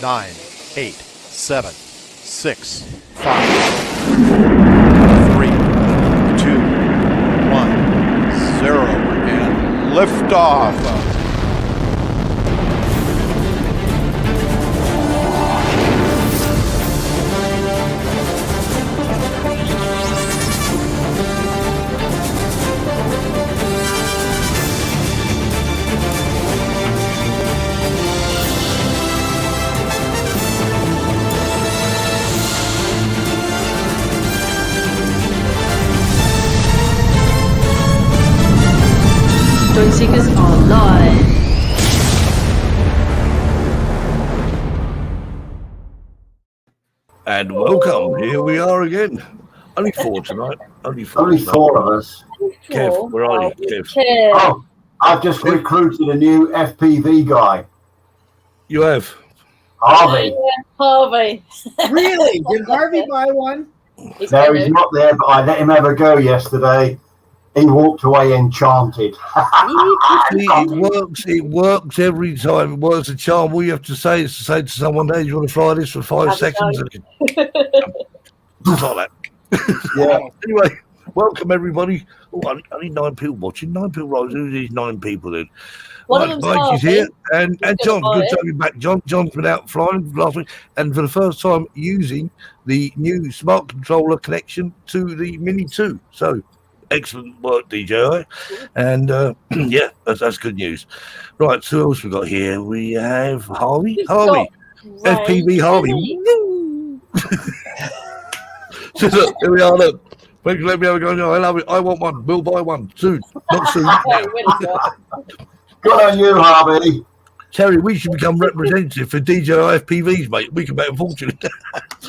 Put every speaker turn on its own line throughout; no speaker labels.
9, 8, 7, 6, 5, 3, 2, 1, 0, and liftoff.
Joy Seekers are live.
And welcome. Here we are again. Only four tonight. Only
four of us.
Kev, where are you, Kev?
Oh, I've just recruited a new FPV guy.
You have?
Harvey.
Harvey.
Really? Did Harvey buy one?
No, he's not there, but I let him have a go yesterday. He walked away enchanted.
It works every time. It works a charm. All you have to say is to say to someone, hey, you want to fly this for 5 seconds? Just like that.
Yeah.
Anyway, welcome everybody. Oh, only 9 people watching. 9 people, right? Who are these 9 people then? Right, Mike is here, and John. Good to have you back, John. John's been out flying last week, and for the first time using the new smart controller connection to the Mini 2. So, excellent work, DJI. And yeah, that's good news. Right, so who else we got here? We have Harvey. FPV Harvey. So look, here we are. Look, thank you. Let me have a go. I love it. I want one. We'll buy one soon. Not soon.
Good on you, Harvey.
Terry, we should become representative for DJI FPVs, mate. We can make a fortune.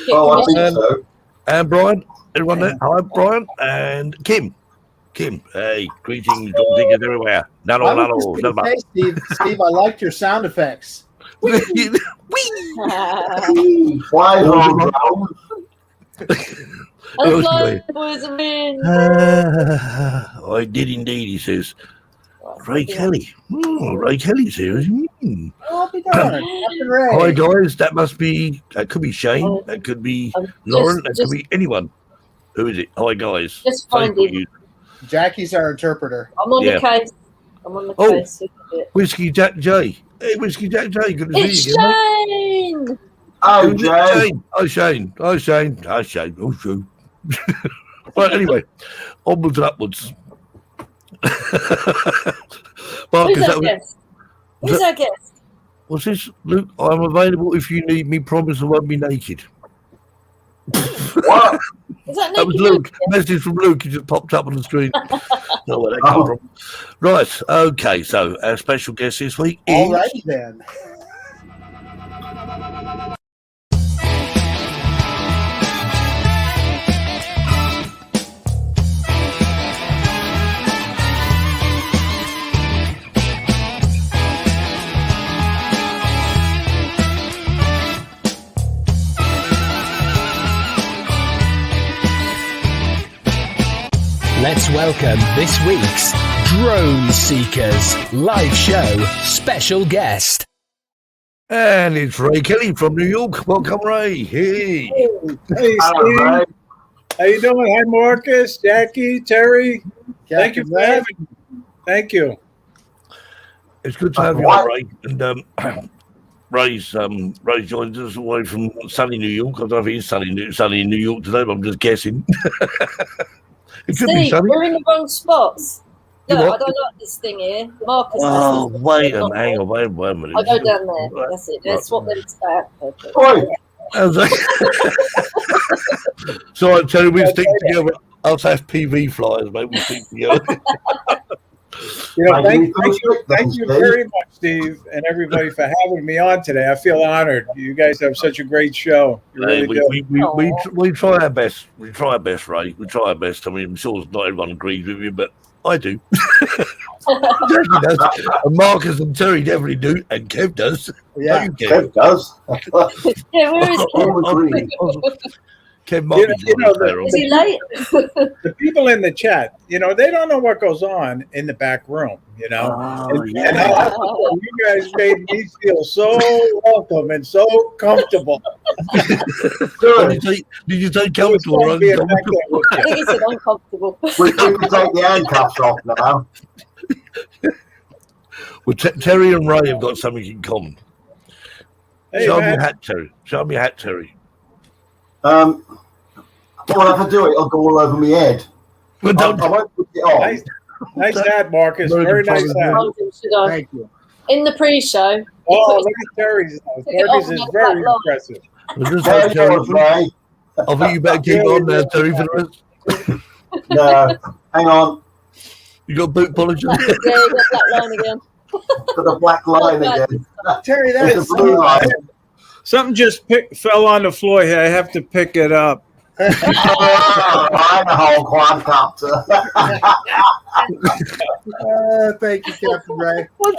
Oh, I think so.
And Brian, everyone there. Hi, Brian. And Kim, hey, greetings, don't think it everywhere. Not all.
Hey, Steve, I liked your sound effects.
Fly home,
I did indeed, he says. Ray Kelly. Ray Kelly's here.
I'll be darned.
Hi, guys. That could be Shane. That could be Lauren. That could be anyone. Who is it? Hi, guys.
Just find it.
Jackie's our interpreter.
I'm on the case.
Oh, Whiskey Jack J. Hey, Whiskey Jack J. Good to see you again,
Shane.
Oh, Jay.
Shane. Oh, Shane. Right, anyway, onwards and upwards.
Who's our guest?
What's this, Luke? I'm available if you need me. Promise I won't be naked.
What?
That was Luke. Message from Luke. He just popped up on the screen. Know where that come from. Right. Okay. So our special guest this week is.
Alrighty then.
Let's welcome this week's Drone Seekers live show special guest.
And it's Ray Kelly from New York. Welcome, Ray. Hey.
Hey, Steve. How you doing? Hi, Marcus, Jackie, Terry. Thank you for having me. Thank you.
It's good to have you on, Ray. And Ray joins us away from sunny New York. I don't know if it's sunny in New York today, but I'm just guessing. It could be sunny.
We're in the wrong spots. No, I don't like this thing here. Marcus.
Oh, wait a minute. Wait a minute.
I'll go down there. That's it. Let's swap them out.
So I tell you, we stick together. Us FPV flyers, mate. We stick together.
Thank you very much, Steve, and everybody for having me on today. I feel honored. You guys have such a great show.
We try our best. We try our best, Ray. We try our best. I mean, I'm sure not everyone agrees with you, but I do. Jackie does. And Marcus and Terry definitely do, and Kev does.
Yeah, Kev does.
Yeah, where is Kev?
Ken might be
You know,
joining
Is he late?
the people in the chat, they don't know what goes on in the back room, And you guys made me feel so welcome and so comfortable.
Did you say comfortable or uncomfortable?
I think he said uncomfortable.
We can take the handcuffs off now.
Well, Terry and Ray have got something in common.
Hey,
Show me
man.
your hat, Terry. Show me your hat, Terry.
Well, if I do it, it'll go all over my head.
Well, don't.
I won't put it on.
Nice hat, Marcus. Very nice hat.
Should I?
Thank you.
In the pre-show.
Oh, look at Terry's. Terry's is very impressive.
Well, just
There
like
you
Terry,
go, Ray.
I think you better keep on there, Terry, for the rest.
No, hang on.
You got boot polish on?
Yeah, you got that line again.
Got the black line again.
Terry,
It's
that's
a blue line.
Something just fell on the floor here. I have to pick it up.
I'm a whole quadcopter.
thank you, Captain Ray.
What?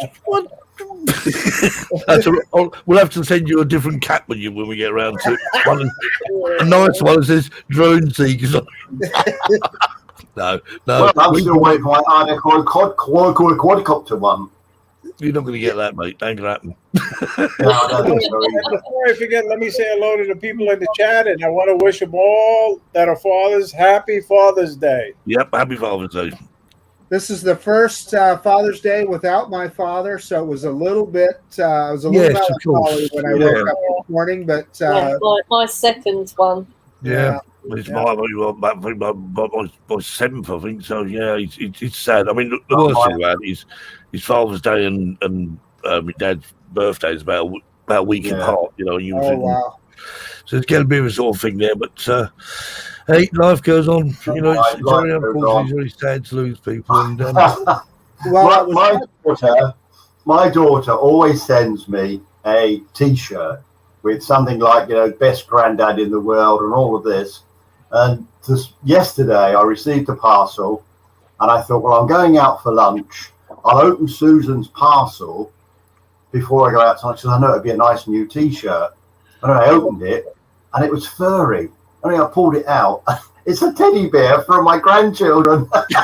We'll have to send you a different cap when we get around to it. A nice one that says drone seekers. No.
Well, I'm still waiting for my quadcopter one.
You're not going to get that, mate. That ain't going to happen.
No, I don't think so either.
Before I forget, let me say hello to the people in the chat, and I want to wish them all that are fathers happy Father's Day.
Yep, happy Father's Day.
This is the first Father's Day without my father, so it was a little bit. I was a little
Yes, of
melancholy
course.
when I woke up this morning, but
Yeah, my second one.
Yeah. It's my seventh, I think. So yeah, it's sad. I mean, the worst thing about it is his Father's Day and my dad's birthday is about a week apart.
wow.
So it's getting a bit of a sort of thing there. But hey, life goes on. It's very unfortunate. It's very sad to lose people. And
Well,
my daughter always sends me a T-shirt with something like, best granddad in the world and all of this. And yesterday I received a parcel and I thought, well, I'm going out for lunch. I'll open Susan's parcel before I go out tonight because I know it'd be a nice new T-shirt. And I opened it and it was furry. I mean, I pulled it out. It's a teddy bear for my grandchildren.
That's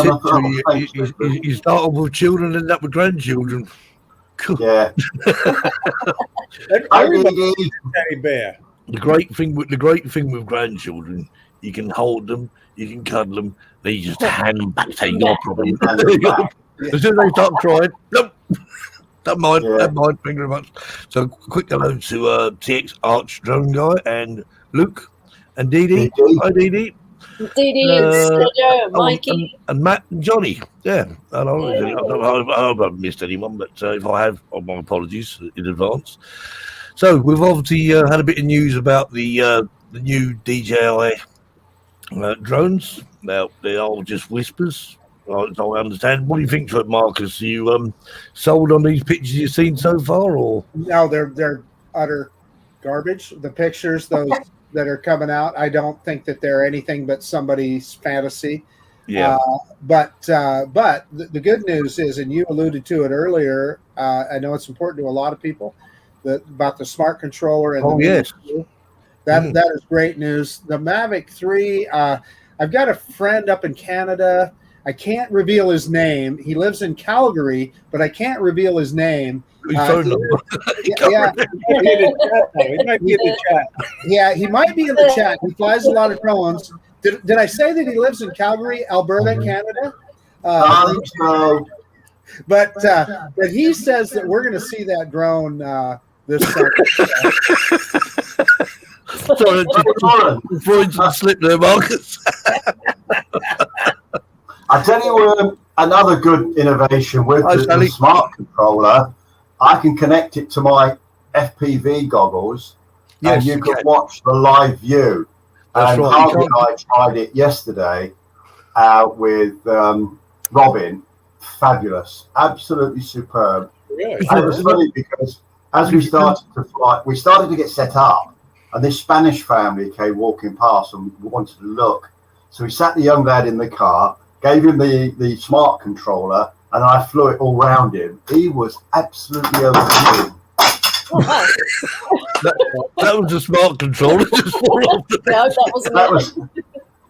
it. You start off with children and end up with grandchildren.
Yeah.
Teddy bear.
The great thing with grandchildren, you can hold them, you can cuddle them, then you just hand them back. Say no problem. As soon as they start crying, nope. Don't mind. Thank you very much. So quick hello to TX Arch Drone Guy and Luke and Dee Dee. Hi Dee Dee.
Dee Dee and Sergio, Mikey.
And Matt and Johnny. Yeah. I hope I haven't missed anyone, but if I have, my apologies in advance. So we've obviously had a bit of news about the new DJI drones. Now they are just whispers. I understand. What do you think, Marcus? Are you sold on these pictures you've seen so far, or
no? They're utter garbage. The pictures, those that are coming out, I don't think that they're anything but somebody's fantasy.
Yeah.
But the good news is, and you alluded to it earlier. I know it's important to a lot of people about the smart controller and
yes.
That is great news. The Mavic 3. I've got a friend up in Canada. I can't reveal his name. He lives in Calgary, but I can't reveal his name.
He might be in the chat.
Yeah, he might be in the chat. He flies a lot of drones. Did I say that he lives in Calgary, Alberta, Canada?
I think so.
But he says that we're going to see that drone this summer.
Sorry, Freud's slip there, Marcus.
I tell you, another good innovation with the smart controller. I can connect it to my FPV goggles, and you can watch the live view.
That's
and Harvey and I tried it yesterday with Robin. Fabulous, absolutely superb.
Really?
And it was funny because as we started to fly, we started to get set up, and this Spanish family came walking past and wanted to look. So we sat the young lad in the car, gave him the smart controller, and I flew it all round him. He was absolutely over the moon.
Oh, wow.
That was a smart controller. Just fall off the
No, that wasn't
That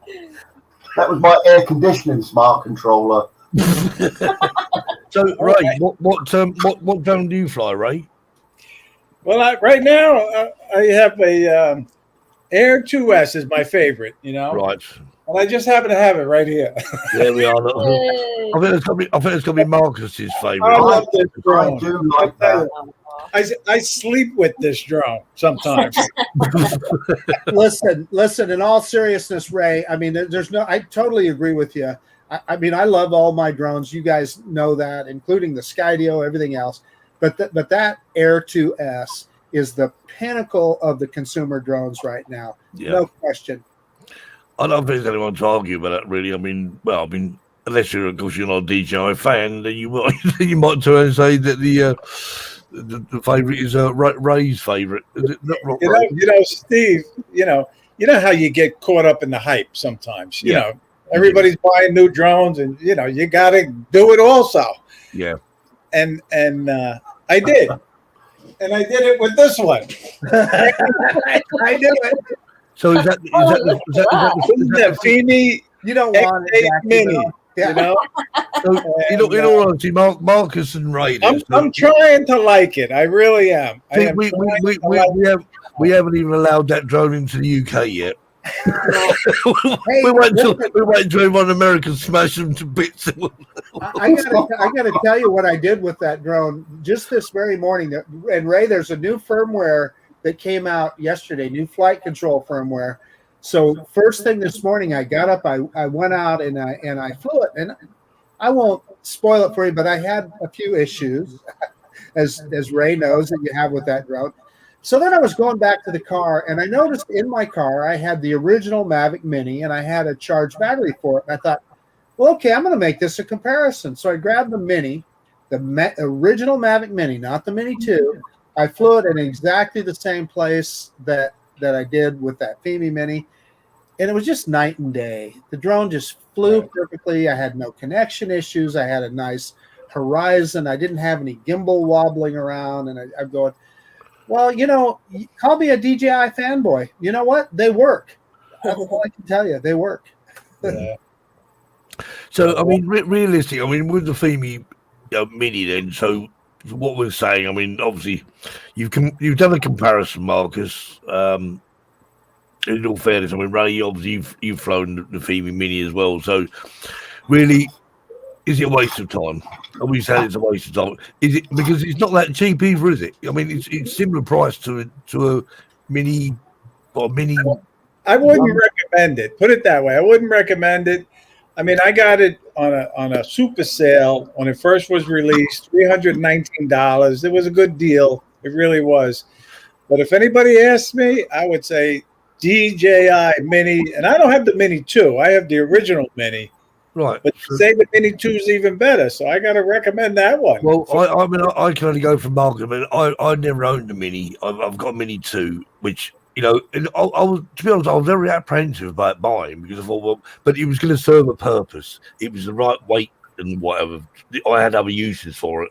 it.
that was my air conditioning smart controller.
So, Ray, what drone do you fly, Ray?
Well, right now I have a Air 2S is my favorite, you know.
Right.
And I just happen to have it right here.
There we are.
Yay.
I think it's gonna be Marcus's
I
favourite.
love this
I
drone.
do like that.
I sleep with this drone sometimes.
Listen. In all seriousness, Ray. I mean, there's no. I totally agree with you. I mean, I love all my drones. You guys know that, including the Skydio, everything else. But that Air 2S is the pinnacle of the consumer drones right now.
Yeah.
No question.
I don't think there's anyone to argue about that, really. I mean, unless you're, of course, you're not a DJI fan, then you might turn and say that the favourite is Ray's favourite. Is it not Ray?
You know, Steve. You know how you get caught up in the hype sometimes. You know, everybody's buying new drones, and you know you got to do it also.
Yeah.
And I did, and I did it with this one.
I knew it.
So is that
the Fimi
You don't want it,
X8
Jackie,
Mini?
though. Yeah.
You know,
so, in all honesty, Marcus and Ray.
I'm trying to like it. I really am.
We haven't even allowed that drone into the UK yet.
Hey,
we wait until everyone in America smash them to bits.
I gotta tell you what I did with that drone just this very morning. And Ray, there's a new firmware that came out yesterday, new flight control firmware. So first thing this morning, I got up, I went out and I flew it. And I won't spoil it for you, but I had a few issues, as Ray knows that you have with that drone. So then I was going back to the car, and I noticed in my car I had the original Mavic Mini, and I had a charged battery for it. And I thought, well, okay, I'm going to make this a comparison. So I grabbed the Mini, the original Mavic Mini, not the Mini 2. I flew it in exactly the same place that I did with that Fimi Mini, and it was just night and day. The drone just flew perfectly. I had no connection issues. I had a nice horizon. I didn't have any gimbal wobbling around, and I'm going, well, you know, call me a DJI fanboy. You know what? They work. That's all I can tell you. They work.
Yeah.
So, I mean, realistic. I mean, with the Fimi Mini, then. So, what we're saying, I mean, obviously, you've done a comparison, Marcus. In all fairness, I mean, Ray, obviously, you've flown the Fimi Mini as well. So, really, is it a waste of time? Are we saying it's a waste of time? Is it because it's not that cheap either, is it? I mean, it's similar price to a Mini or Mini.
I wouldn't recommend it. Put it that way. I wouldn't recommend it. I mean, I got it on a super sale when it first was released, $319. It was a good deal. It really was. But if anybody asked me, I would say DJI Mini, and I don't have the Mini 2. I have the original Mini.
Right.
But say the Mini 2 is even better, so I got to recommend that one.
Well, I mean, I can only go from market. I mean, I never owned a Mini. I've got a Mini 2, which, you know, and I was, to be honest, I was very apprehensive about buying because I thought, well, but it was going to serve a purpose. It was the right weight and whatever. I had other uses for it.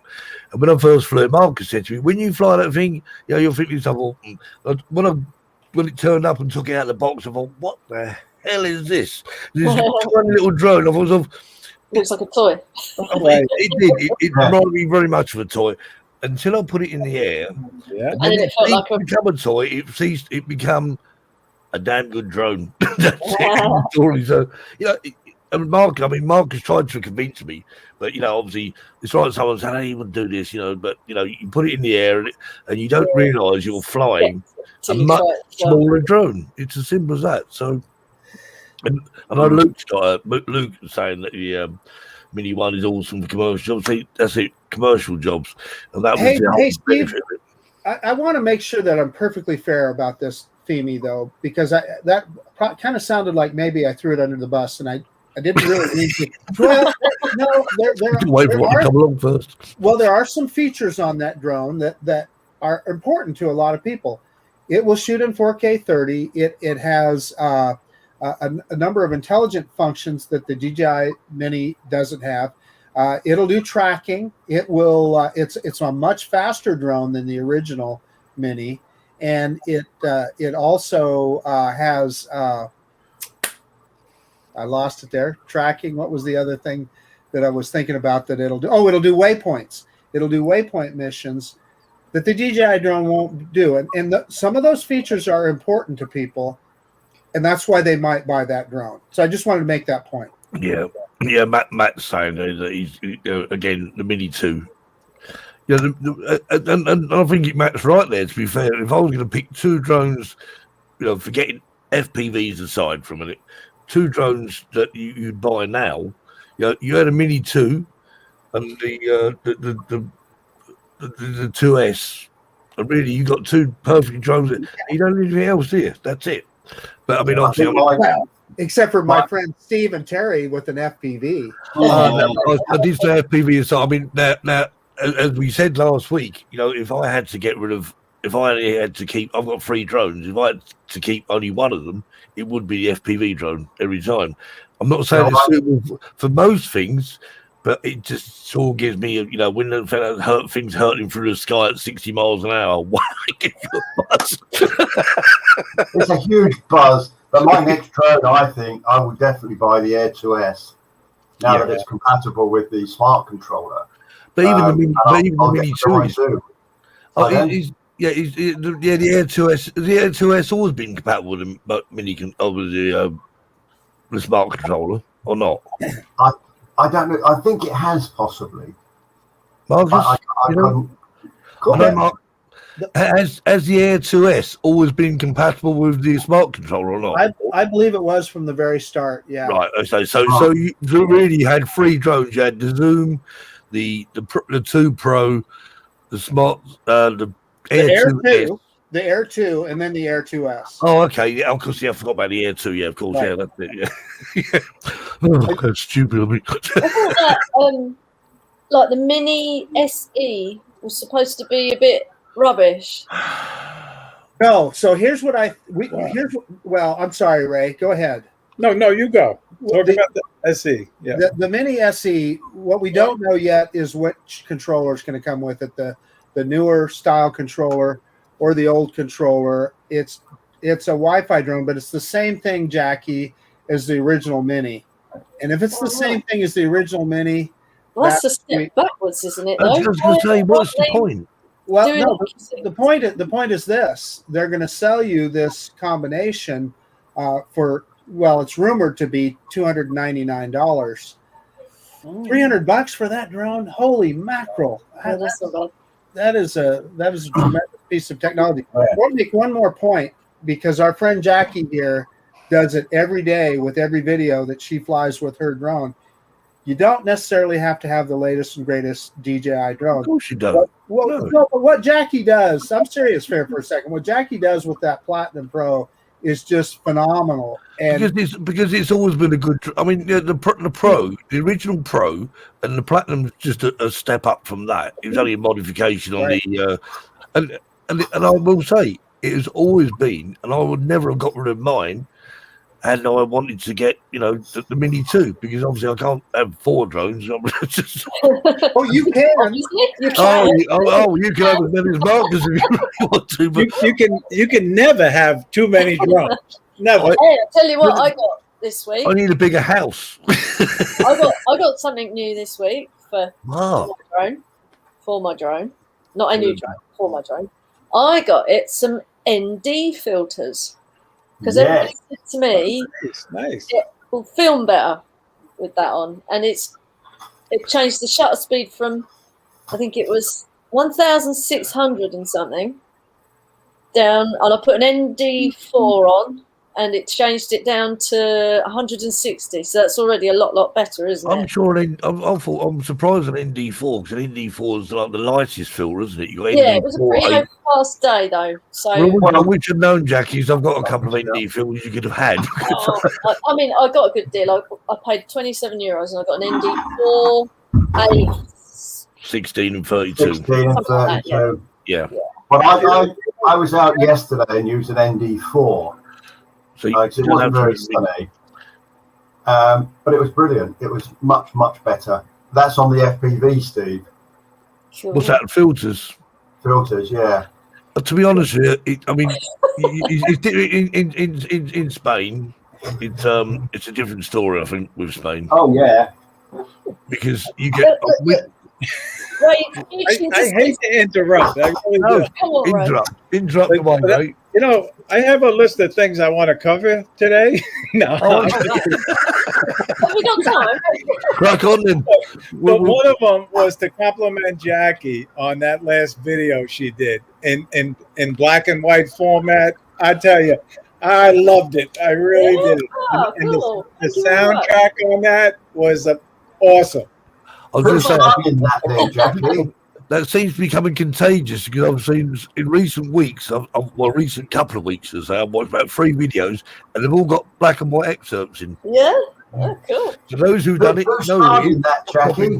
And when I first flew it, Marcus said to me, when you fly that thing, you know, you'll think to yourself, well, when it turned up and took it out of the box, I thought, what the hell is this? This tiny little drone. I thought,
looks like a toy.
it did. It reminded me very much of a toy. Until I put it in the air,
And then it felt like
become a toy. It become a damn good drone. That's the story. So, you know, and Marcus tried to convince me, but you know, obviously, it's like someone saying, "Hey, you would do this," you know. But you know, you put it in the air, and you don't realise you're flying a much smaller drone. It's as simple as that. So, and I know Luke was saying that the Mini 1 is awesome for commercial jobs. That's it, commercial jobs, and that was the whole
Steve,
benefit of it.
I want to make sure that I'm perfectly fair about this Fimi, though, because that kind of sounded like maybe I threw it under the bus, and I didn't really mean to. Well, no,
Wait for what to come along first.
Well, there are some features on that drone that are important to a lot of people. It will shoot in 4K 30. It has a number of intelligent functions that the DJI Mini doesn't have. It'll do tracking. It will. It's a much faster drone than the original Mini, and it also has I lost it there. Tracking. What was the other thing that I was thinking about that it'll do? Oh, it'll do waypoints. It'll do waypoint missions that the DJI drone won't do. And some of those features are important to people, and that's why they might buy that drone. So I just wanted to make that point.
Yeah. Matt's saying that he's again the Mini 2. Yeah, and I think Matt's right there. To be fair, if I was going to pick two drones, forgetting FPVs aside for a minute, two drones that you'd buy now, you had a Mini 2 and the 2S, and really you got two perfect drones. You don't need anything else, do you? That's it. But I mean, obviously,
except for my friend Steve and Terry with an FPV.
I did say FPV aside. I mean, now as we said last week, if I had to get rid of, if I only had to keep, I've got 3 drones. If I had to keep only one of them, it would be the FPV drone every time. I'm not saying it's suitable for most things, but it just sort of gives me, when the things hurtling through the sky at 60 miles an hour, why give you a buzz?
It's a huge buzz. But my next drone, I think, I would definitely buy the Air 2S now that it's compatible with the smart controller.
But even the Mini 2 the Air 2S. The Air 2S always been compatible with the Mini, the smart controller, or not?
I don't know. I think it has possibly.
Marcus, Mark, has the Air 2S always been compatible with the smart controller or not?
I believe it was from the very start. Yeah.
Right. Okay. So you really had 3 drones. You had the Zoom, the 2 Pro, the smart, the Air 2.
The Air 2, and then the Air 2S.
Oh, okay. Yeah, of course. Yeah, I forgot about the Air 2. Yeah, of course. Right. Yeah, that's it. Yeah. Oh, that's stupid of me.
I thought that, like the Mini SE was supposed to be a bit rubbish.
No. So here's what I'm sorry, Ray. Go ahead.
No, you go. Talk about the SE. Yeah.
The Mini SE. What we don't know yet is which controller is going to come with it. The newer style controller or the old controller. It's a Wi-Fi drone, but it's the same thing, Jackie, as the original Mini. And if it's the same thing as the original Mini,
that's a step backwards, isn't it?
I was going to say, what's the point?
Well, no, the point is this: they're going to sell you this combination for, well, it's rumored to be $299. $300 for that drone? Holy mackerel! That is a tremendous piece of technology. I want to make one more point, because our friend Jackie here does it every day with every video that she flies with her drone. You don't necessarily have to have the latest and greatest DJI drone.
Of course you don't.
No, but what Jackie does, I'm serious for a second. What Jackie does with that Platinum Pro is just phenomenal. And
because it's always been a good. I mean, the Pro, the original Pro, and the Platinum's just a step up from that. It was only a modification on the. And I will say, it has always been, and I would never have got rid of mine. And I wanted to get, the Mini 2, because obviously I can't have 4 drones.
Oh, you can.
You can.
You can have as many as Marcus if you really want to. But
you can never have too many drones. Never.
Hey, I'll tell you what I got this week.
I need a bigger house.
I got something new this week for my drone. For my drone. Not a new drone, for my drone. I got some ND filters. Because everybody said to me,
nice.
It will film better with that on, and it changed the shutter speed from, I think it was 1,600 and something down, and I put an ND4 on, and it changed it down to 160. So that's already a lot better, isn't it?
I'm sure. I'm surprised at ND4, because an ND4 is like the lightest filter, isn't it? You got
it was a pretty fast day though. So
I wish I'd known, Jackie. I've got a couple of ND filters you could have had.
I mean, I got a good deal. I paid €27 and I got an ND4,
16 and 32.
16 and 32.
Yeah.
But I was out yesterday and used an ND4. So it wasn't very sunny, but it was brilliant. It was much better. That's on the FPV, Steve.
Sure.
What's that? Filters.
Filters, yeah.
To be honest with you, I mean, in Spain, it's a different story, I think, with Spain.
Oh yeah.
Because you get
Ray,
I hate to interrupt. I really do.
Come on, Ray.
interrupt the one, mate.
You know, I have a list of things I want to cover today. No,
Have we got time?
Crack on then.
but one of them was to compliment Jackie on that last video she did in black and white format. I tell you, I loved it. I really did.
Oh,
And
cool.
the
Thank you very much.
soundtrack on that was awesome.
I was going to say,
in that there, Jackie.
that seems to be becoming contagious because I've seen in recent weeks, recent couple of weeks, as I've watched about 3 videos, and they've all got black and white excerpts in.
Yeah. Oh, cool.
So those who've done it
Who's
know
starting
it.
that, Jackie?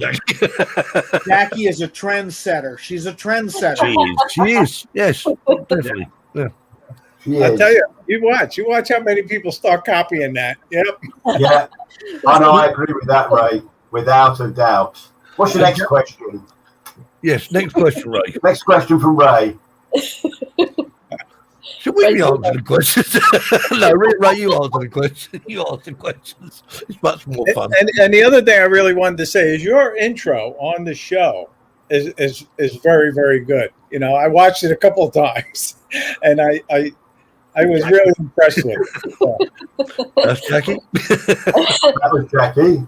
Jackie is a trendsetter. She's a trendsetter.
She is. Yes, definitely. Yeah.
She
I
is.
tell you, you watch how many people start copying that. Yep.
Yeah. I know. I agree with that, Ray. Without a doubt. What's your next question?
Yes. Next question, Ray.
Next question from Ray.
Should we be answering the questions? No, Ray, you answer the question. You answer the questions. It's much more fun.
And the other thing I really wanted to say is your intro on the show is very, very good. You know, I watched it a couple of times, and I was really impressed with it. So,
That's Jackie.
That was Jackie.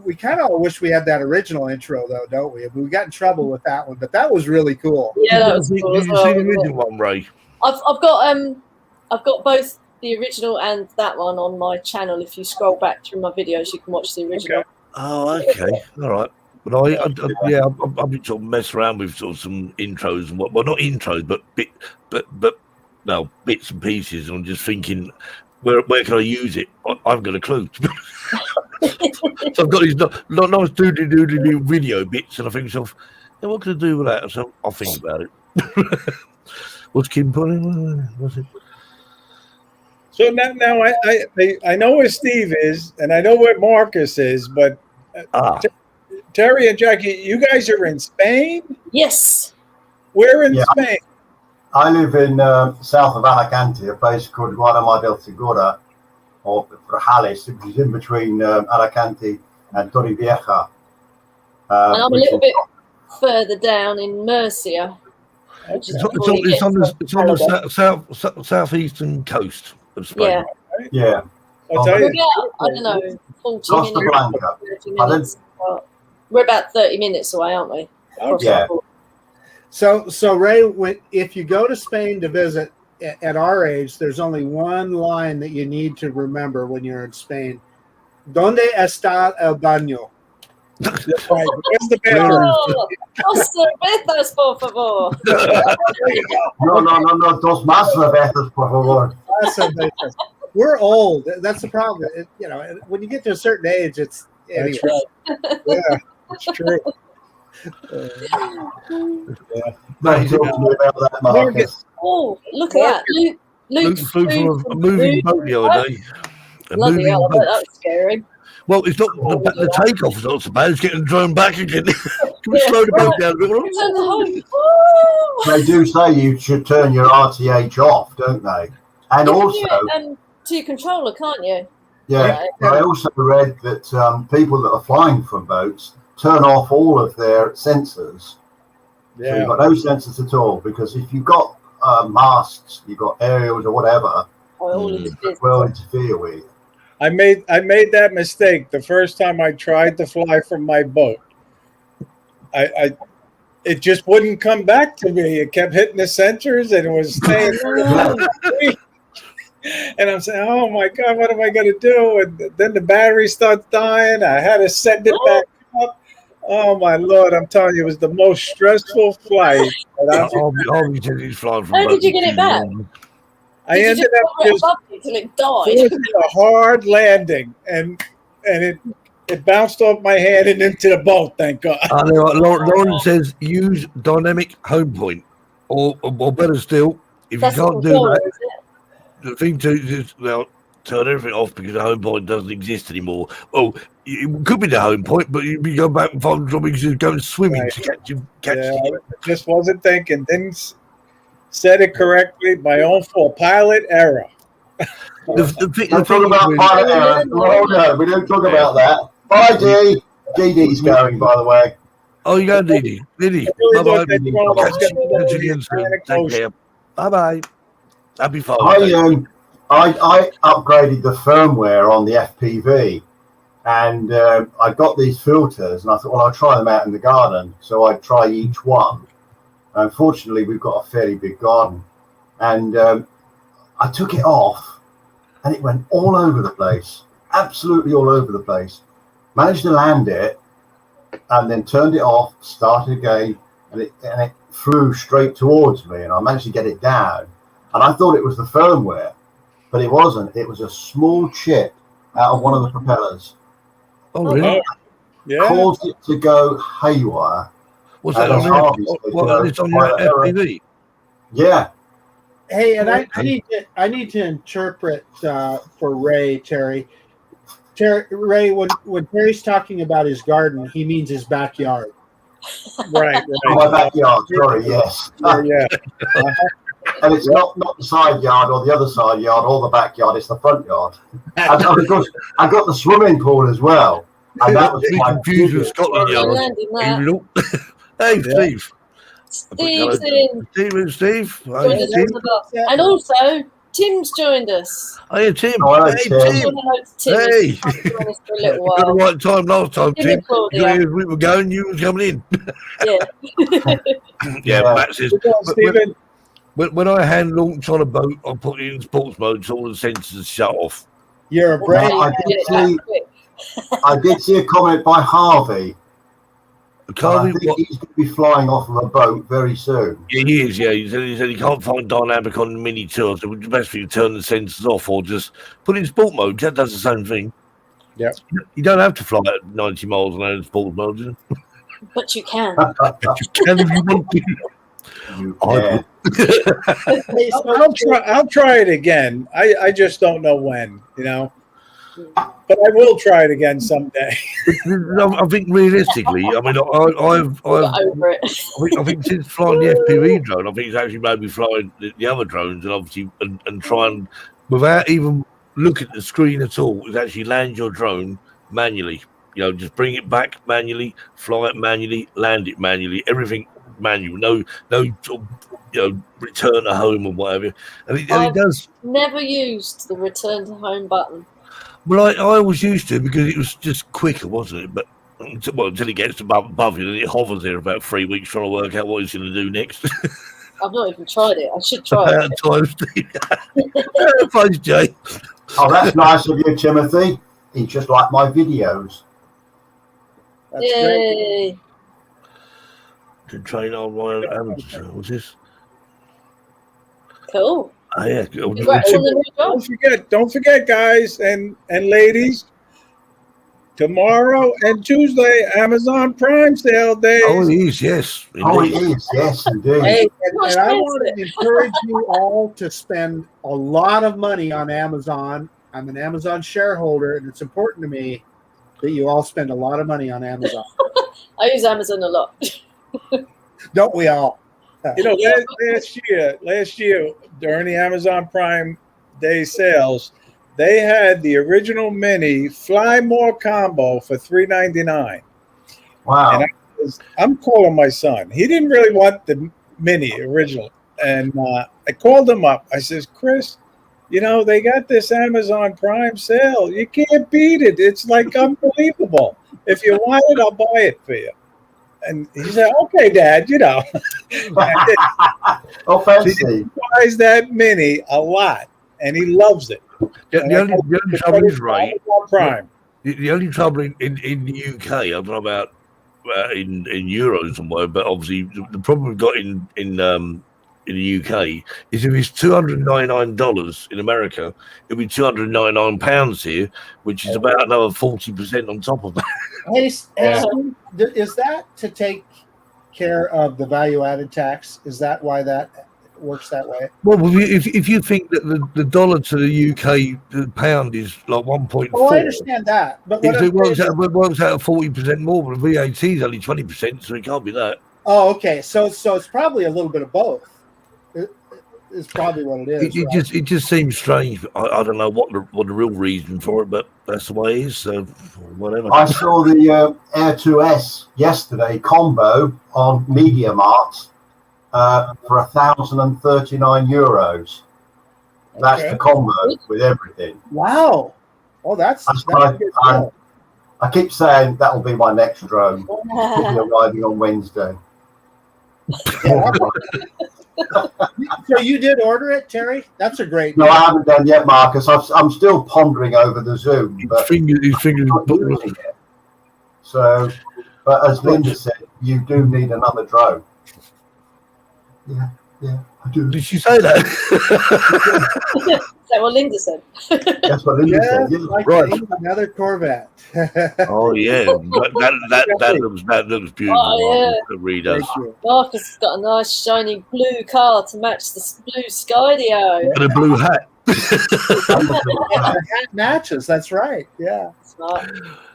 We kind of wish we had that original intro, though, don't we? We got in trouble with that one, but that was really cool.
Yeah, that was cool
Did
as
you
well.
see the original one, Ray?
I've got both the original and that one on my channel. If you scroll back through my videos, you can watch the original.
Okay.
Oh, okay. All right. But I've been sort of messing around with sort of some intros and well, not intros, but bits and pieces. And I'm just thinking, where can I use it? I haven't got a clue. So I've got these nice doodly video bits, and I think to myself, yeah, what can I do with that? So I'll think about it. What's Kim putting? What's it?
So now I know where Steve is, and I know where Marcus is, but Terry and Jackie, you guys are in Spain?
Yes.
Where in
Yeah.
Spain?
I live in south of Alicante, a place called Guadalajara del Segura, or Rajales, which is in between Alicante and Torrevieja.
And I'm a little bit further down in Murcia. Which is before you
It's
get
on
to
the southeastern coast of Spain.
Yeah.
Yeah.
I'll tell
We're
you.
about, I don't know, 40
Costa
minutes.
Blanca.
30 minutes. We're about 30 minutes away, aren't we? Across
Yeah.
the board.
So Ray, if you go to Spain to visit at our age, there's only one line that you need to remember when you're in Spain. ¿Dónde está el baño?
That's right. Where's the bathroom?
Oh, dos cervezas, por favor.
No, dos más cervezas, por favor.
We're old. That's the problem. When you get to a certain age, it's anyway.
That's right. Yeah, it's true.
Mate, talk to me about that, Marcus.
Oh, look at that.
Luke flew from a moving boat the other day. A
Bloody
moving
hell, I bet
boat.
that was scary.
Well, it's not the takeoff is not so bad. It's getting thrown back again. Can we slow the boat down a bit?
Return to home. Woo!
They do say you should turn your RTH off, don't they? And
You
also,
can do it, to your controller, can't you?
yeah, I also read that people that are flying from boats turn off all of their sensors. So
Yeah.
you've got no sensors at all, because if you've got masts, you've got aerials or whatever,
All of this business.
will interfere with.
I made that mistake the first time I tried to fly from my boat. It just wouldn't come back to me. It kept hitting the sensors and it was staying. And I'm saying, "Oh my God, what am I going to do?" And then the battery starts dying. I had to send it back up. Oh my Lord! I'm telling you, it was the most stressful flight. That
I'll be telling you, flying from
How
boat
did you get it back?
I
Did you
ended
just
up
throw it
just
above you till it died.
forcing a hard landing, and it bounced off my hand and into the boat. Thank God.
Lauren says use dynamic home point, or better still, if
That's
you
the
can't do
controller,
that,
is it?
the thing to is turn everything off because the home point doesn't exist anymore. Oh, it could be the home point, but you go back and find because you're going swimming
Right.
to catch
Yeah, I just wasn't thinking. Didn't said it correctly. My own fault. Pilot error.
the thing
Don't talk
is
about
with-
pilot error. Oh no, we don't talk about that. Bye, G. GD's going, by the way.
Oh, you go, Didi. Didi.
I really
Bye-bye.
thought that drone was
Catch
gonna
you
go
again soon.
Atlantic
Take
Ocean.
care. Bye-bye. Happy
I
Father's Day.
I upgraded the firmware on the FPV, and I got these filters, and I thought, well, I'll try them out in the garden. So I'd try each one. Unfortunately, we've got a fairly big garden, and I took it off, and it went all over the place, absolutely all over the place. Managed to land it, and then turned it off, started again, and it flew straight towards me, and I managed to get it down. And I thought it was the firmware, but it wasn't. It was a small chip out of one of the propellers.
Oh, really?
Yeah.
Caused it to go haywire.
What's that
And
on
as
your,
Harvey said,
it's on your FPV?
Yeah.
Hey, and I need to interpret for Ray, Terry. Ray, when Terry's talking about his garden, he means his backyard.
Right.
My backyard, sorry, yes.
Yeah.
And it's not the side yard or the other side yard or the backyard, it's the front yard. And of course, I got the swimming pool as well. And that was
Be
my
confused with Scotland
Yeah,
Yard.
landing that.
Look. Hey, Steve.
Steve's in.
Steve.
Joined
Hey,
us
Tim.
on the bus. And also, Tim's joined us.
Hey, Tim.
Oh, hello,
Hey,
Tim.
Say
Tim.
hello to Tim.
Hey.
He's been joining us for a little
You got the
while.
right time last time,
Tim
Tim.
and Claudia.
As we were going, you was coming in.
Yeah.
Yeah,
Yeah.
Matt says,
Good on, Stephen.
when I hand launch on a boat, I put it in sports mode so all the sensors shut off.
You're a brave.
I
Get it
did see-
back quick.
I did see a comment by Harvey. I
Carvey,
think he's going to be flying off of a boat very soon.
yeah, he is, yeah. He said he can't find dynamic on the Mini 2. So it's best for you to turn the sensors off or just put it in sport mode. That does the same thing.
Yeah.
You don't have to fly at 90 miles an hour in sport mode. You
But you can.
can if you want to.
Yeah.
Hey, so-
I'll try it again. I just don't know when, but I will try it again someday.
I think realistically, I mean, I've
Got over it.
I think since flying the FPV drone, I think it's actually made me flying the other drones and obviously and try and without even look at the screen at all, is actually land your drone manually. Just bring it back manually, fly it manually, land it manually, everything manual. No, sort of, return to home or whatever. And it does.
Never used the return to home button.
Well, I was used to it because it was just quicker, wasn't it? But until it gets above you, then it hovers there about 3 weeks trying to work out what it's going to do next.
I've not even tried it. I should try
About
it.
time, Steve. Thanks, Jay.
Oh, that's nice of you, Timothy. He's just like my videos.
That's great.
Yay.
To train on my what's this?
Cool.
Oh, yeah.
Congrats on the new job.
Don't forget, guys and ladies. Tomorrow and Tuesday, Amazon Prime sale days.
Oh, it is, yes.
Oh, it
Indeed.
is. Yes, indeed.
Hey,
And I want to encourage you all to spend a lot of money on Amazon. I'm an Amazon shareholder, and it's important to me that you all spend a lot of money on Amazon.
I use Amazon a lot.
Don't we all?
Last year during the Amazon Prime Day sales, they had the original Mini Fly More combo for $399.
Wow.
And I'm calling my son. He didn't really want the Mini original, and I called him up. I says, Chris, they got this Amazon Prime sale. You can't beat it. It's like unbelievable. If you want it, I'll buy it for you. And he said, okay, Dad,
Oh, fancy.
He buys that Mini a lot, and he loves it.
The only trouble is, Ray,
Amazon Prime.
the only trouble in the UK, I don't know about in euros and whatever, but obviously the problem we've got in the UK is if it's $299 in America, it'll be £299 here, which is about another 40% on top of that.
Hey, is that to take care of the value-added tax? Is that why that works that way.
Well, if you think that the dollar to the UK the pound is like 1.4,
Oh, I understand that, but what
it works out at 40% more, but the VAT is only 20%, so it can't be that.
Oh, okay. So it's probably a little bit of both. Is probably what it is.
It just seems strange. I don't know what the real reason for it, but that's the way it is. So whatever.
I saw the Air 2S yesterday combo on Media Mart for €1,039. That's
Okay.
the combo with everything.
Wow. Oh, that's a good deal.
I keep saying that'll be my next drone. It'll be arriving on Wednesday.
So you did order it, Terry? That's a great.
No, I haven't done yet, Marcus. I'm still pondering over the Zoom, but
His fingers.
I'm not using it. So, but as Linda said, you do need another drone. Yeah, I do.
Did she say that?
Is that what Linda said?
That's what Linda
Yes,
said. Yeah.
like
Right.
another Corvette.
Oh yeah, that looks beautiful.
Oh, yeah.
It really does.
Thank you.
Marcus has got a nice shiny blue car to match the blue Skydio.
And a blue hat.
The hat matches. That's right. Yeah.
Smart.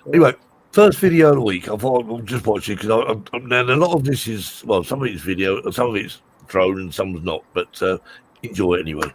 Anyway, first video of the week. I thought I'll just watch it because now a lot of this is, well, some of it's video, some of it's drone, and some's not. But enjoy it anyway.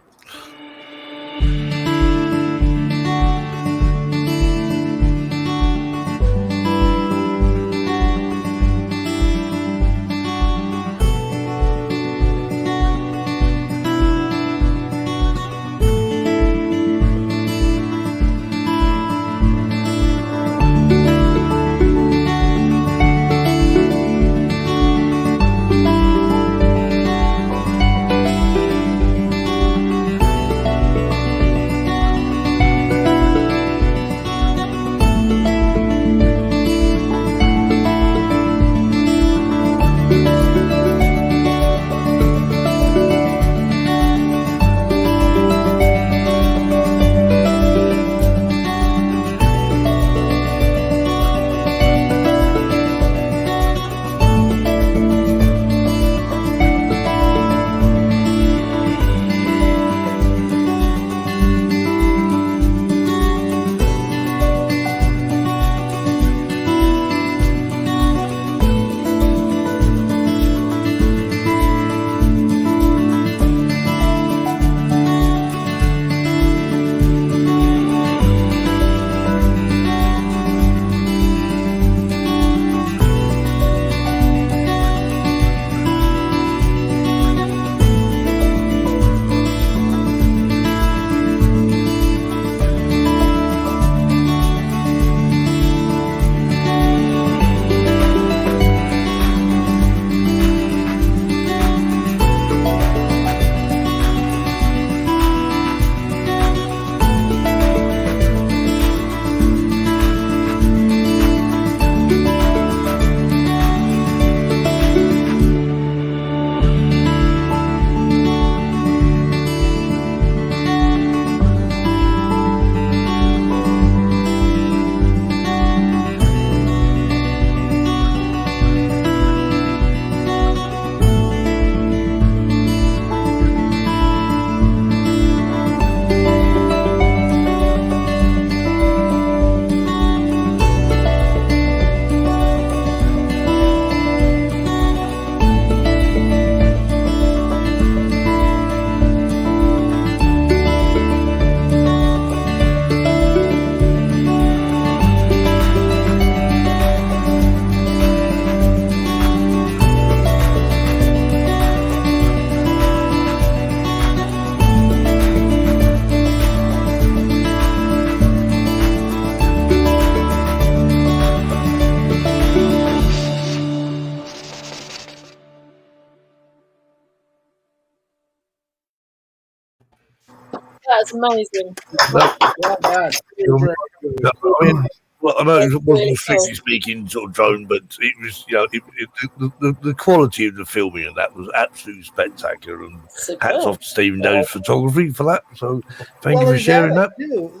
That's amazing.
Not bad.
I mean, well, I know it wasn't strictly speaking sort of drone, but it was, you know, the quality of the filming and that was absolutely spectacular. And hats off to Stephen Davis Photography for that. So thank you for sharing that.
Too.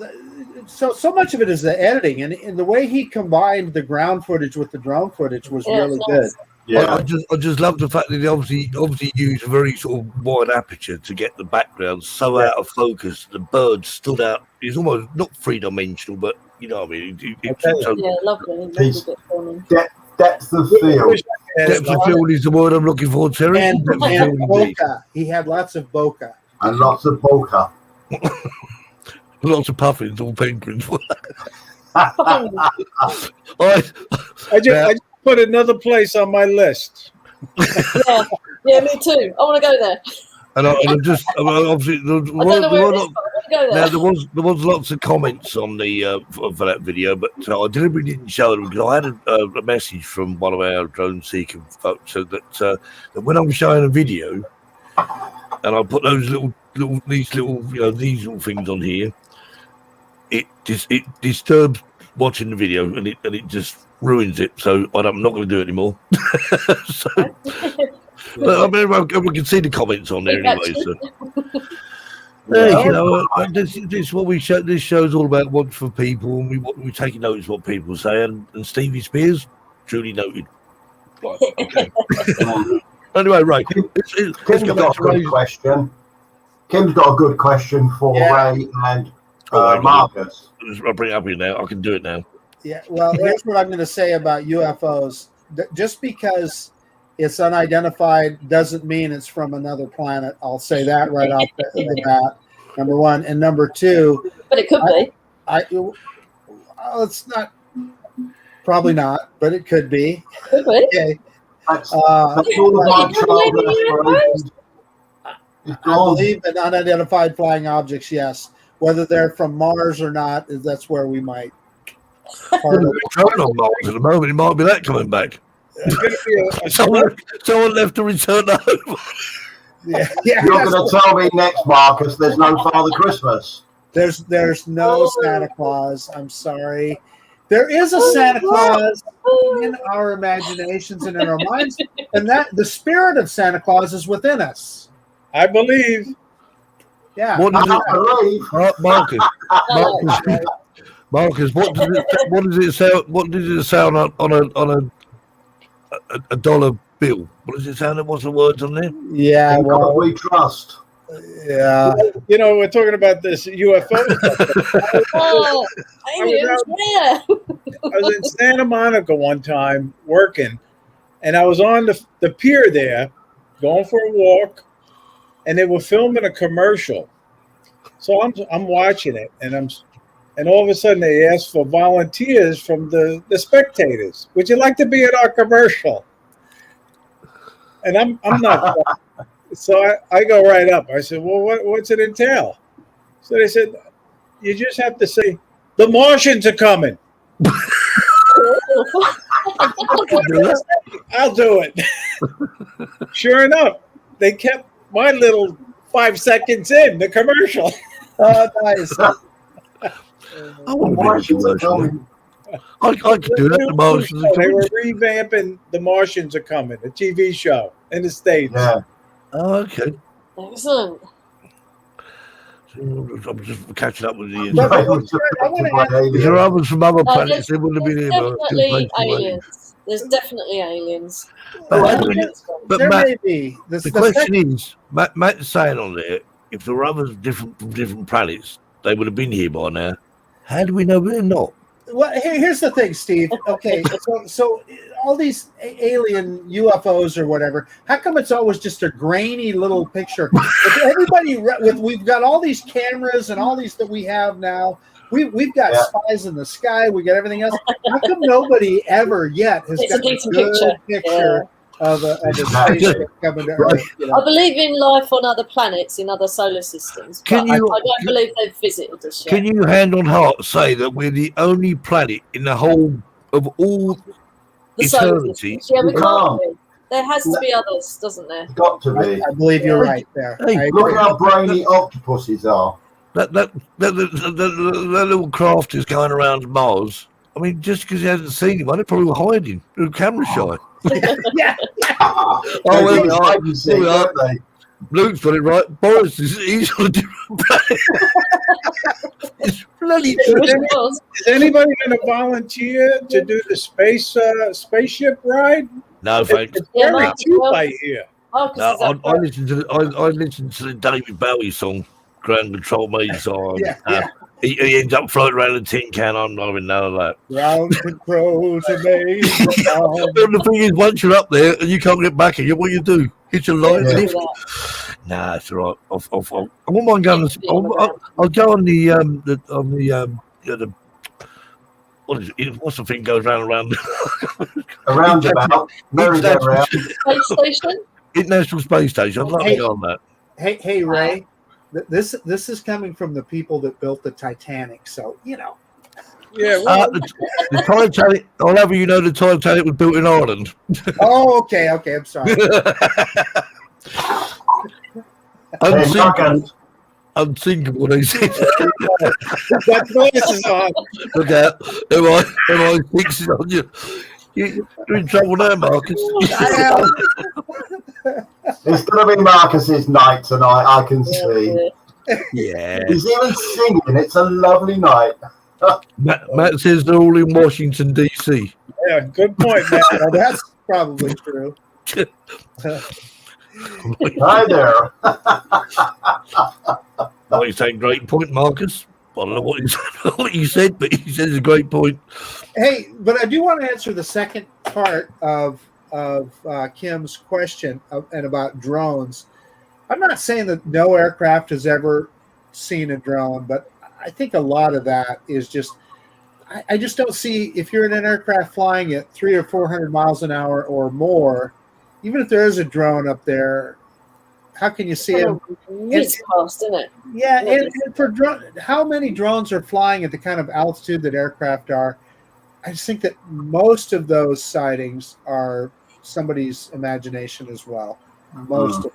so much of it is the editing, and the way he combined the ground footage with the drone footage was really good.
Yeah, I just love the fact that they obviously used a very sort of wide aperture to get the background so out of focus. The bird stood out. It's almost not three dimensional, but you know what I mean.
Lovely.
Depth of field.
Depth of field is the word I'm looking for, Terry.
And bokeh. He had lots of bokeh.
And lots of bokeh.
Lots of puffins, all penguins.
I just put another place on my list.
Yeah, me too. I want to go there.
And obviously there was lots of comments on the for that video, but I deliberately didn't show them because I had a message from one of our drone seeker folks said that when I'm showing a video and I put those these little things on here, it disturbs watching the video and it just ruins it. So I'm not going to do it anymore. So, but, I mean, we can see the comments on there anyway. So. This what we show. This show's all about what's for people, and we take notice of what people say. And Stevie Spears, truly noted. Right, okay. Anyway, right. Let's go back to Ray's
question. Kim's got a good question for Ray and Marcus.
I'll bring it up here now. I can do it now.
Yeah. Well, here's what I'm going to say about UFOs. Just because it's unidentified doesn't mean it's from another planet. I'll say that right off the bat. Number one, and number two.
But it could be.
It's not. Probably not, but it could be.
Could be.
Okay.
That's all about child
I believe in unidentified flying objects. Yes, whether they're from Mars or not, that's where we might.
On Mars at the moment, it might be that coming back. Someone left to return home.
Yeah,
You're going to tell me next, Marcus, there's no Father Christmas.
There's no Santa Claus. I'm sorry. There is a Santa Claus in our imaginations and in our minds, and that the spirit of Santa Claus is within us.
I believe.
Yeah.
What does Marcus, what does it sound? What does it sound on a dollar bill? What does it sound? What's the words on there?
Yeah.
Well, we trust.
Yeah.
You know, we're talking about this UFO.
Oh, aliens, where?
I was in Santa Monica one time working, and I was on the pier there, going for a walk, and they were filming a commercial. So I'm watching it, and all of a sudden they asked for volunteers from the spectators. Would you like to be in our commercial? And I'm not. So I go right up. I said, well, what's it entail? So they said, you just have to say, the Martians are coming. I'll do it. Sure enough, they kept my little 5 seconds in the commercial.
Oh, nice.
I want to be commercial. I could do that. The Martians are
They
coming.
were revamping The Martians Are Coming, a TV show in the States.
Yeah.
Oh, okay.
Excellent.
I'm just catching up with the.
Is
there others from other planets? They wouldn't have been here.
Definitely aliens. There's definitely aliens.
But
There
Matt,
may be.
the question is, Matt's saying on there, if there were others from different planets, they would have been here by now. How do we know they're not?
Well, here's the thing, Steve. Okay, so all these alien UFOs or whatever, how come it's always just a grainy little picture? If everybody, we've got all these cameras and all these that we have now. We've got spies in the sky. We got everything else. How come nobody ever yet has got a good picture of a spaceship coming to Earth? You know?
I believe in life on other planets, in other solar systems. But I don't believe they've visited us yet.
Can you, hand on heart, say that we're the only planet in the whole of all
The solar
eternity?
systems. Yeah, we can't be. There has to be others, doesn't there?
Got to be.
I believe you're right there.
Hey,
Look how brainy octopuses are.
That little craft is going around Mars. I mean, just because he hasn't seen him, they're probably hiding. They're camera shy.
Yeah.
Oh, well,
They see, don't they?
Luke's got it right. Boris he's on a different planet. It's bloody
Is anybody going to volunteer to do the spaceship ride?
no, thanks.
It's very
Marcus
cheap,
will.
I hear.
Marcus
No,
is up
I
there.
listened to the David Bowie song, Ground Control Me song.
Yeah.
He ends up floating around a tin can. I'm not having none of that.
Ground control to me.
And the thing is, once you're up there and you can't get back again, what you do? Hit your line
Don't do
lift.
that.
Nah, it's all right. I won't mind going. I'll go on the what is it? What's the thing goes round and round?
Around about, merry-go-round.
Space station?
International Space Station. I'd love to go on that.
Hey, Ray. This is coming from the people that built the Titanic, so you know.
Yeah, well,
The Titanic. I'll have you know the Titanic was built in Ireland.
Oh, okay. I'm sorry.
Hey, Marcus,
Unsinkable, they said.
that voice is on.
Look out. Am I fixing on you? You're in trouble now, Marcus.
it's going to be Marcus's night tonight, I can see.
Yeah.
He's even singing. It's a lovely night.
Matt says they're all in Washington, D.C.
Yeah, good point, man.
Well, that's probably true.
Hi there.
Oh, he's saying great point, Marcus. I don't know what you said, but he says a great point.
Hey, but I do want to answer the second part of Kim's question and about drones. I'm not saying that no aircraft has ever seen a drone, but I think a lot of that is just I just don't see if you're in an aircraft flying at 300 or 400 miles an hour or more, even if there is a drone up there, how can you see it?
It's past, isn't it?
Yeah, and for how many drones are flying at the kind of altitude that aircraft are? I just think that most of those sightings are somebody's imagination as well. Most of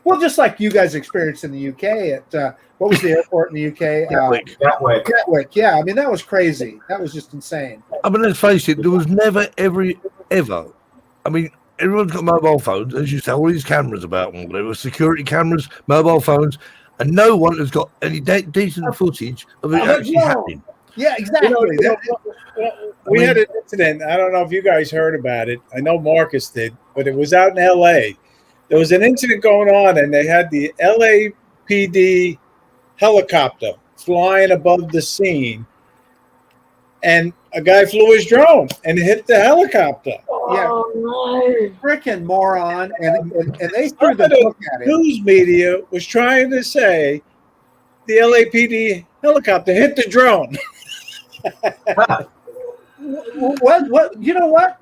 well, just like you guys experienced in the UK at what was the airport in the UK?
Gatwick.
Gatwick. Yeah, I mean that was crazy. That was just insane.
I mean, let's face it, there was never, ever. I mean, everyone's got mobile phones, as you say, all these cameras about and whatever, security cameras, mobile phones, and no one has got any decent footage of it actually happening.
Yeah, exactly.
We had an incident. I don't know if you guys heard about it. I know Marcus did, but it was out in L.A. There was an incident going on, and they had the LAPD helicopter flying above the scene, and a guy flew his drone and hit the helicopter.
Yeah,
Oh, no.
freaking moron! And they threw the book at him.
News media was trying to say the LAPD helicopter hit the drone.
What? You know what?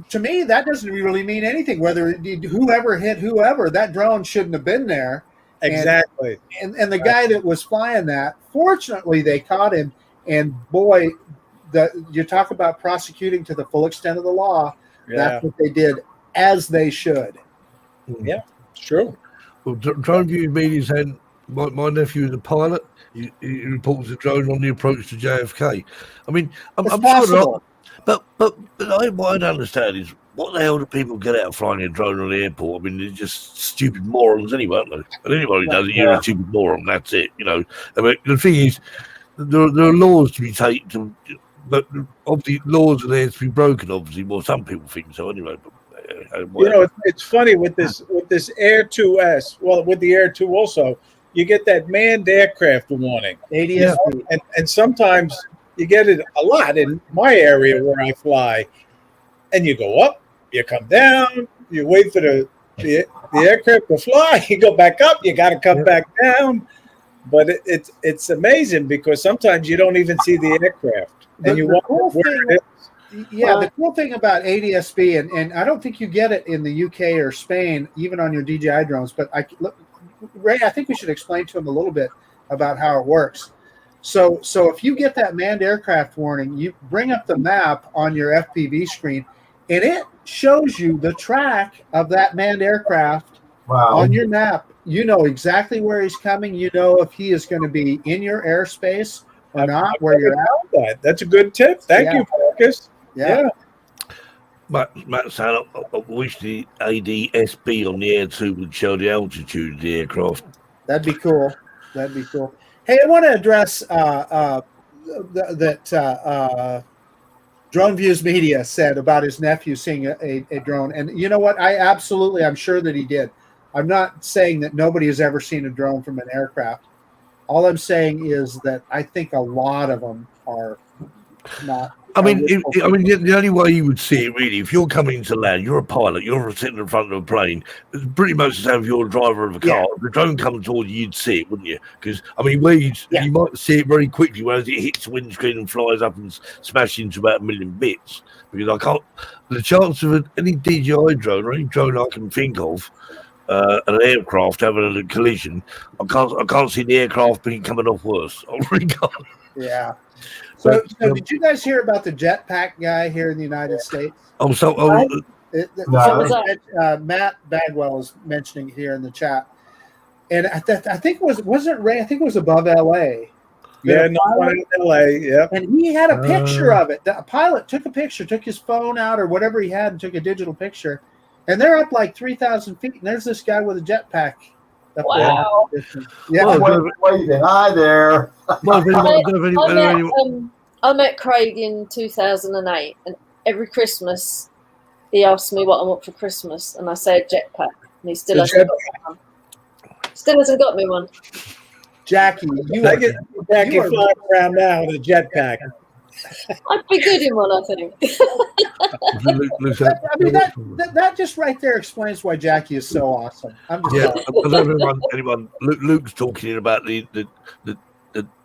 To me, that doesn't really mean anything. Whether whoever hit whoever, that drone shouldn't have been there.
Exactly.
And the guy that was flying that, fortunately, they caught him. And boy, you talk about prosecuting to the full extent of the law.
Yeah.
That's what they did, as they should.
Yeah, it's true.
Well, drone view media saying my nephew is a pilot. He reports a drone on the approach to JFK. I mean, I'm sure
possible.
but what I don't understand is what the hell do people get out of flying a drone on the airport? I mean, they're just stupid morons anyway, aren't they? And anybody does it, you're a stupid moron. That's it, you know. I mean, the thing is, there are laws to be taken, but obviously laws are there to be broken. Obviously, well, some people think so anyway. But
You know, it's funny with this Air 2S. Well, with the Air 2 also, you get that manned aircraft warning.
ADS-B.
And sometimes you get it a lot in my area where I fly. And you go up, you come down, you wait for the aircraft to fly, you go back up, you got to come back down. But it's amazing because sometimes you don't even see the aircraft. And you wonder where it is.
Yeah, the cool thing about ADS-B, and I don't think you get it in the UK or Spain, even on your DJI drones, but Ray, I think we should explain to him a little bit about how it works. So if you get that manned aircraft warning, you bring up the map on your FPV screen, and it shows you the track of that manned aircraft on your map. You know exactly where he's coming. You know if he is going to be in your airspace or not, where you're at.
That's a good tip. Thank you, Marcus.
Yeah.
Matt saying, I wish the ADSB on the air too would show the altitude of the aircraft.
That'd be cool. Hey, I want to address that Drone Views Media said about his nephew seeing a drone. And you know what? I'm sure that he did. I'm not saying that nobody has ever seen a drone from an aircraft. All I'm saying is that I think a lot of them are not.
I mean, the only way you would see it really, if you're coming to land, you're a pilot, you're sitting in front of a plane. It's pretty much the same if you're a driver of a car.
Yeah.
If the drone comes towards you, you'd see it, wouldn't you? Because you might see it very quickly, whereas it hits the windscreen and flies up and smashes into about 1 million bits. Because the chance of any DJI drone or any drone I can think of, an aircraft having a collision, I can't see the aircraft being coming off worse. I really can't.
Yeah. So did you guys hear about the jetpack guy here in the United States? Matt Bagwell is mentioning here in the chat, and I think wasn't Ray? I think it was above L.A.
Yeah, not in L.A. Yeah,
and he had a picture of it. The pilot took a picture, took his phone out or whatever he had, and took a digital picture. And they're up like 3,000 feet, and there's this guy with a jetpack.
Wow!
Yeah,
waving. Hi there.
I met Craig in 2008, and every Christmas he asks me what I want for Christmas, and I say a jetpack, and he still hasn't got me one. Still hasn't got me one.
Jackie,
Jackie flying around now with a jetpack.
I'd be good in one, I think.
That just right there explains why Jackie is so awesome. I'm just
anyone. Luke's talking about the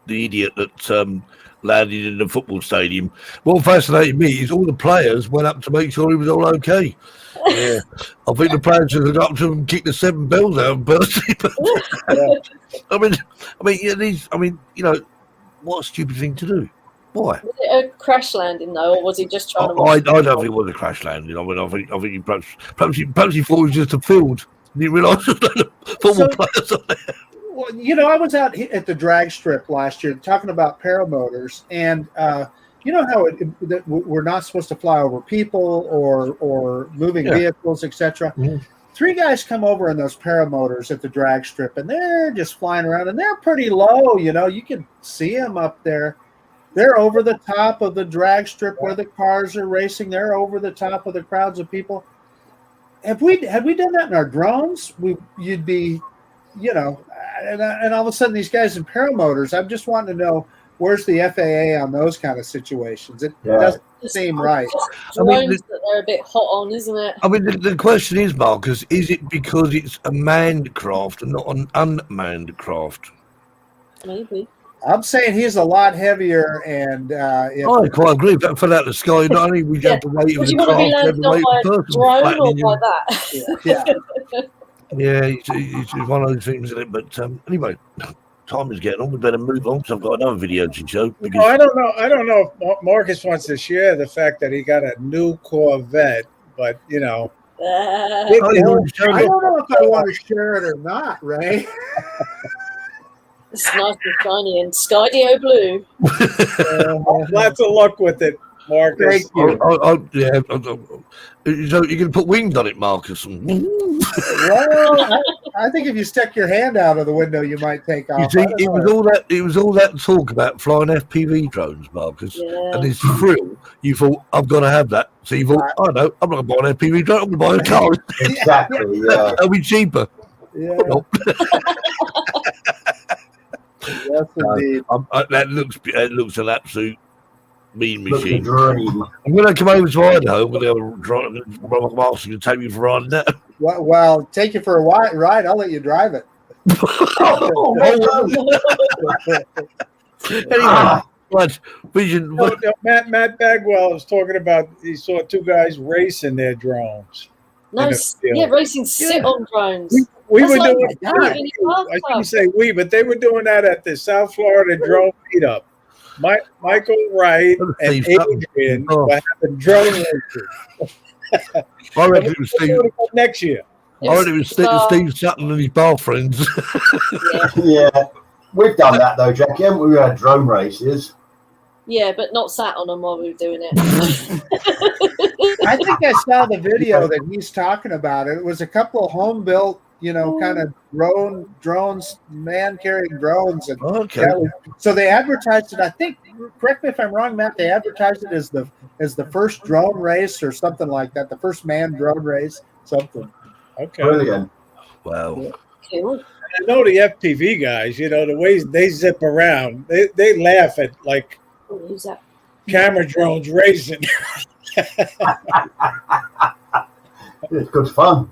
idiot that landed in the football stadium. What fascinated me is all the players went up to make sure he was all okay. Yeah, I think the players should have got up to him and kicked the 7 bells out and burst him. What a stupid thing to do. Why? Was
it a crash landing though, or was he just trying to?
I don't think it was a crash landing. I think he perhaps he thought it was just a field. He didn't realise there were football players on there.
Well, I was out at the drag strip last year talking about paramotors, and you know how we're not supposed to fly over people or moving vehicles, etc. Mm-hmm. 3 guys come over in those paramotors at the drag strip, and they're just flying around, and they're pretty low. You can see them up there. They're over the top of the drag strip where the cars are racing. They're over the top of the crowds of people. Had we done that in our drones, you'd be, and all of a sudden these guys in paramotors, I'm just wanting to know where's the FAA on those kind of situations. It doesn't seem right.
Drones that they're a bit hot on, isn't it?
I mean, the question is, Marcus, is it because it's a manned craft and not an unmanned craft?
Maybe.
I'm saying he's a lot heavier, and
I quite agree. If that fell out of the sky, not only would you have to wait
would
for
you
the
want to be
craft,
landed on by a drone or by that?
It's one of those things, isn't it? But anyway, time is getting on. We better move on because I've got another video to show. Because
I don't know if Marcus wants to share the fact that he got a new Corvette, but
I don't know if I want to share it or not, Ray.
It's nice and shiny and sky blue.
Lots of luck with it, Marcus.
Thank you.
So you're going to put wings on it, Marcus?
Well, I think if you stick your hand out of the window, you might take off.
You see, it was all that talk about flying FPV drones, Marcus, and this thrill. You thought, I've got to have that. So you thought, I'm not going to buy an FPV drone. I'm going to buy a car.
Exactly. Yeah.
That'll be cheaper.
Yeah. Yes, indeed.
That looks an absolute mean machine.
Dream.
I'm going to come over to Idaho. I'm going to have a drive. Mark's going to take me for a ride now.
Well, take you for a ride. I'll let you drive it.
Anyway, but vision.
Matt Bagwell was talking about he saw 2 guys racing their drones.
Nice. Racing sit on drones.
We were doing that. I shouldn't say we, but they were doing that at the South Florida Drone Meetup. Michael Wright and Adrian were having drone races.
I reckon it was Steve.
Next year.
I reckon it was Steve Sutton and his bar friends.
Yeah. We've done that though, Jackie, haven't we? We had drone races.
Yeah, but not sat on them while we were doing it.
I think I saw the video that he's talking about. It was a couple of home built, kind of drones, man carrying drones, and
Okay.
so they advertised it. I think, correct me if I'm wrong, Matt. They advertised it as the first drone race or something like that. The first manned drone race, something.
Okay.
Brilliant.
Wow.
Cool.
I know the FPV guys, the ways they zip around, they laugh at like
Oh, who's that?
camera drones racing.
It's good fun.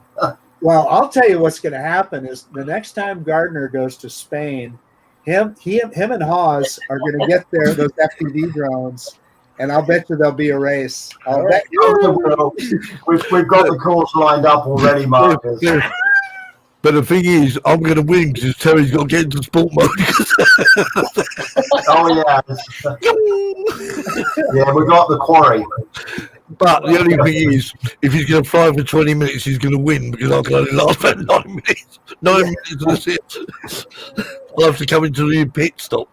Well, I'll tell you what's going to happen is the next time Gardner goes to Spain, him and Hawes are going to get those FPV drones, and I'll bet you there'll be a race. I'll bet you.
We've got the course lined up already, Marcus.
But the thing is, I'm going to win because Terry's got to get into sport mode.
Oh, yeah. Yeah, we got the quarry.
But the only thing is, if he's going to fly for 20 minutes, he's going to win because I can only last about 9 minutes. 9 minutes and that's it. I'll have to come into the pit stop.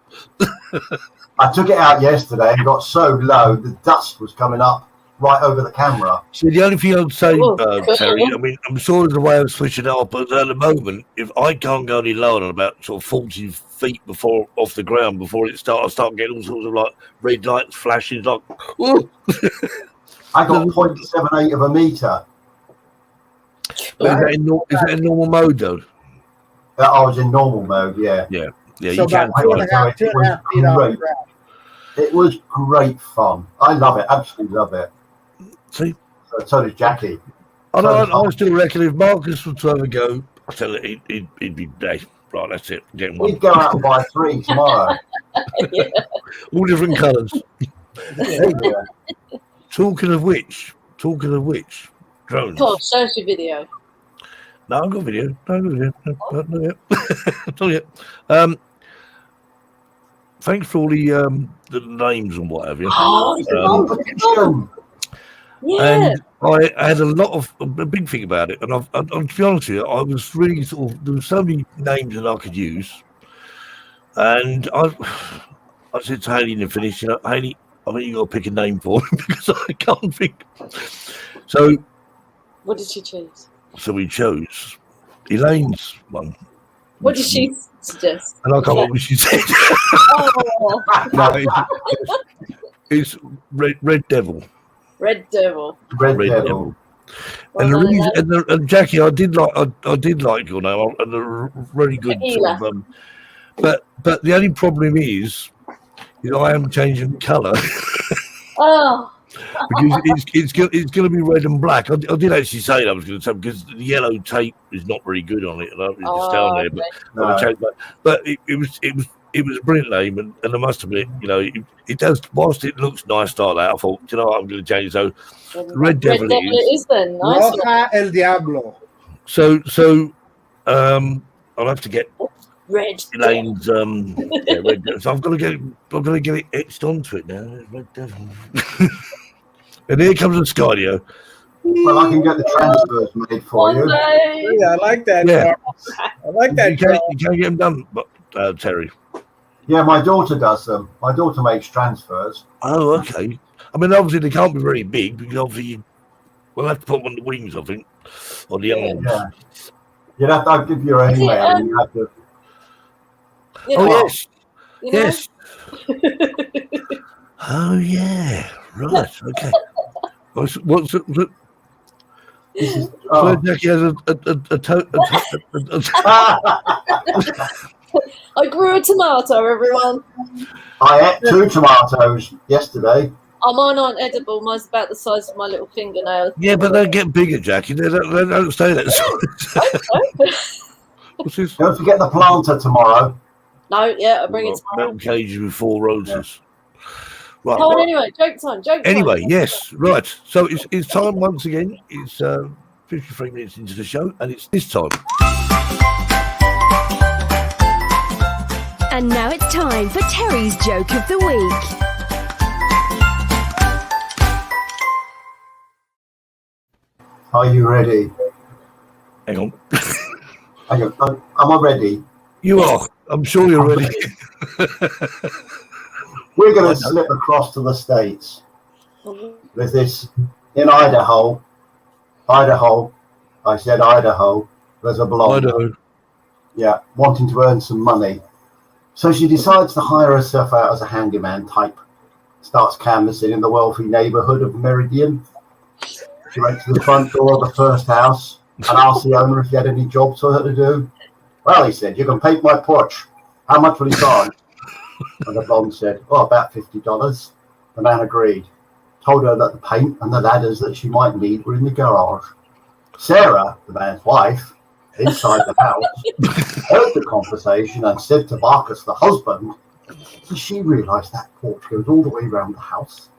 I took it out yesterday and got so low, the dust was coming up right over the camera.
So the only thing I'd say,
Oh,
Terry, I mean, I'm sure there's a way of switching it off, but at the moment, if I can't go any lower than about sort of 40 feet before off the ground, before it starts, I start getting all sorts of like red lights flashing, like, whoa.
I got 0.78 of a meter.
Is that in normal mode though?
I was in normal mode, yeah.
Yeah,
So
you can.
about 2.5 feet off the ground.
It was great fun. I love it, absolutely love it.
See,
So does Jackie.
I still reckon if Marcus was to have a go, I tell you, he'd be dead. Right, that's it. Getting one.
We'd go out and buy 3 tomorrow.
Yeah.
All different colours.
Yeah.
Talking of which, drones.
Come on, show us your video.
No, I've got video. Not yet. Thanks for all the names and what have you.
Oh, yeah.
And I had a big thing about it. And to be honest with you, I was really there were so many names that I could use. And I said to Haley in the finish, Haley, I think you got to pick a name for him because I can't think. So
What did she choose?
So we chose Elaine's one.
What did she suggest?
And I can't remember what she said.
Oh,
No, it's Red Devil.
Red Devil.
Red
Red
Devil.
Devil.
Well,
And the
no,
reason,
no.
and Jackie, I did like your name, and a really good.
Tequila.
Sort of, but the only problem is I am changing colour
Oh,
because it's going to be red and black. I did actually say that I was going to say because the yellow tape is not very good on it, and it's just down there. But I changed that. But it was a brilliant name, and I must admit, it does. Whilst it looks nice like that, I thought, what, I'm going to change. So Red Devil
it is then. Nice one.
Roja el Diablo.
So I'll have to get
Red
Elaine's Red Devil. So I've got to get it etched onto it now. Red Devil. And here comes the Skydio.
Well, I can get the transfers made for
One
you.
day.
Yeah, I like that.
Yeah.
I like that.
You can't get them done, but Terry.
Yeah, my daughter does them. My daughter makes transfers.
Oh, okay. I mean, obviously they can't be very big because obviously we'll have to put them on the wings, I think, or the arms.
Yeah. I'll give you an email and you have to.
You
Oh
know,
yes,
you know?
yes. Oh yeah, right. Okay. What's it?
This is,
So Jackie has
I grew a tomato, everyone.
I ate 2 tomatoes yesterday.
Oh, mine aren't edible. Mine's about the size of my little fingernail.
Yeah, but they get bigger, Jackie. They don't stay that size. What's this?
Don't forget the planter tomorrow.
No, yeah, I'll bring it tomorrow.
Metal cages with 4 roses. Right.
Come on, anyway. Joke time.
Anyway, yes, right. So it's time once again. It's 53 minutes into the show, and it's this time.
And now it's time for Terry's Joke of the Week.
Are you ready?
Hang on.
Am I ready?
You are. I'm sure you're ready.
We're going to slip across to the States. There's this in Idaho. I said Idaho. There's a blonde.
Idaho.
Yeah, wanting to earn some money. So she decides to hire herself out as a handyman type. Starts canvassing in the wealthy neighborhood of Meridian. She went to the front door of the first house and asked the owner if he had any jobs for her to do. Well, he said, you can paint my porch. How much will he charge? And the blonde said, oh, about $50. The man agreed. Told her that the paint and the ladders that she might need were in the garage. Sarah, the man's wife, inside the house, heard the conversation and said to Marcus, the husband, does she realise that porch goes all the way around the house?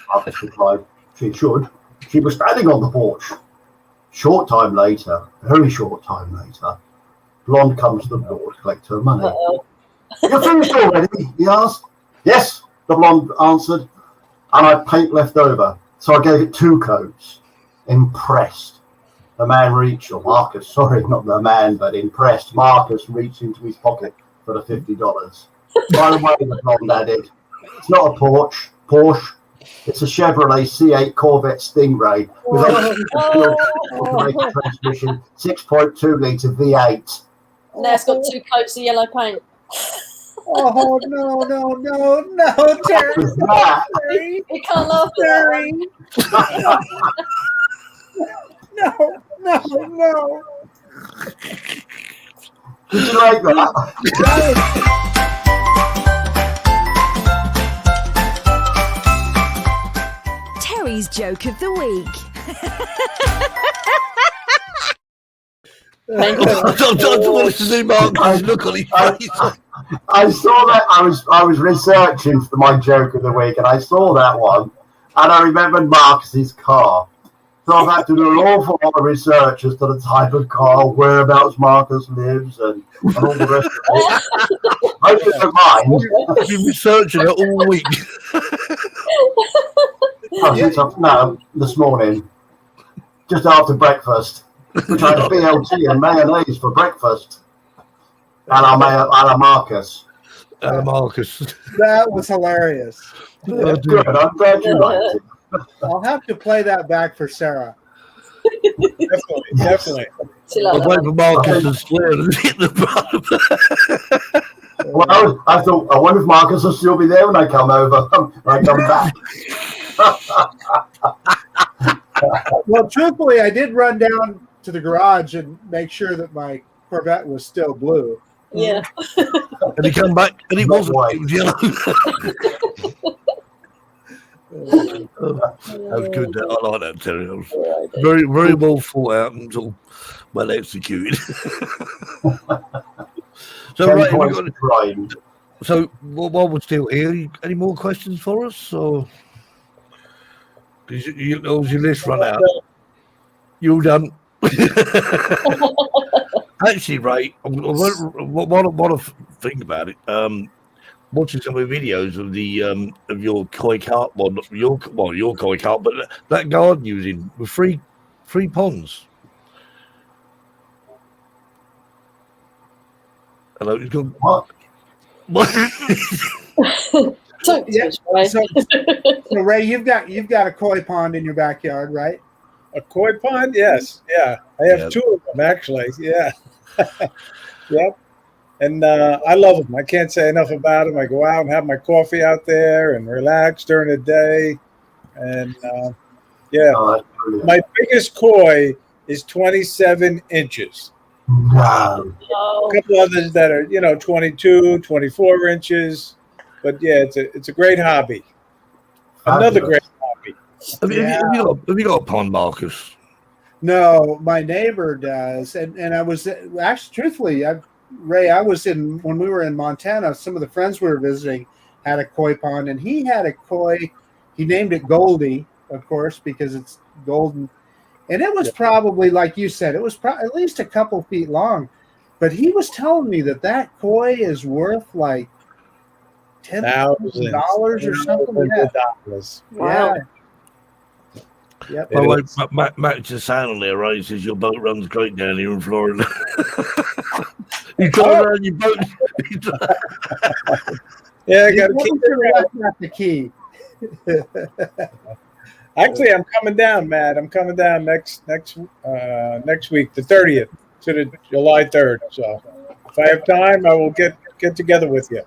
Marcus replied, she should. She was standing on the porch. Short time later, very short time later, blonde comes to the door to collect her money. You finished already? He asked. Yes, the blonde answered, and I had paint left over, so I gave it 2 coats. Impressed. The man reached, or Marcus, sorry, not the man, but impressed, Marcus reached into his pocket for the $50. By the way, the blonde added, it's not a Porsche, it's a Chevrolet C8 Corvette Stingray with a transmission, 6.2 litre V8.
Now it's got 2 coats of yellow paint.
Oh no, Terry!
We can't laugh at
Terry! No.
Did you like that?
Terry's joke of the week.
Thank you.
I just wanted to see Marcus look on his face.
I saw that. I was researching for my joke of the week, and I saw that one, and I remembered Marcus's car. So I've had to do an awful lot of research as to the type of car, whereabouts Marcus lives, and all the rest of it. I hope you don't mind.
I've been researching it all week.
No, this morning, just after breakfast, which I had BLT and mayonnaise for breakfast. A la Marcus.
Marcus.
That was hilarious.
Good, I'm glad you liked it.
I'll have to play that back for Sarah.
Definitely.
I'll wait for Marcus to swear and hit the bottom.
Well, I thought, I wonder if Marcus will still be there when I come over, when I come back.
Well, truthfully, I did run down to the garage and make sure that my Corvette was still blue.
Yeah.
And he come back and it wasn't white, it was yellow. That was good. I like that, Terry. That was very, very well thought out and sort of well executed. So, right, so while we're still here, any more questions for us? Or was your list run out? You all done? Actually, Ray, what I think about it, watching some of the videos of the of your koi carp, well, not your koi carp, but that garden using with three ponds. Hello, it's good. What?
So, Ray, you've got a koi pond in your backyard, right?
A koi pond? Yes. Yeah. I have 2 of them, actually. Yeah. Yep. And I love them. I can't say enough about them. I go out and have my coffee out there and relax during the day. And my biggest koi is 27 inches.
Wow.
A couple others that are, 22, 24 inches. But yeah, it's a great hobby. Another great hobby.
Have you got a pond, Marcus?
No, my neighbor does. And I was actually, truthfully, Ray, I was when we were in Montana, some of the friends we were visiting had a koi pond, and he had a koi. He named it Goldie, of course, because it's golden. And it was probably, like you said, it was at least a couple feet long. But he was telling me that koi is worth like $10,000 or something.
Wow.
Yeah. Yep.
By the way, Matt just sound on there, right? He says your boat runs great down here in Florida. You drive around your boat.
Yeah, I got to keep it right.
That's the key.
Actually, I'm coming down, Matt. I'm coming down next week, the 30th to the July 3rd. So if I have time, I will get together with you.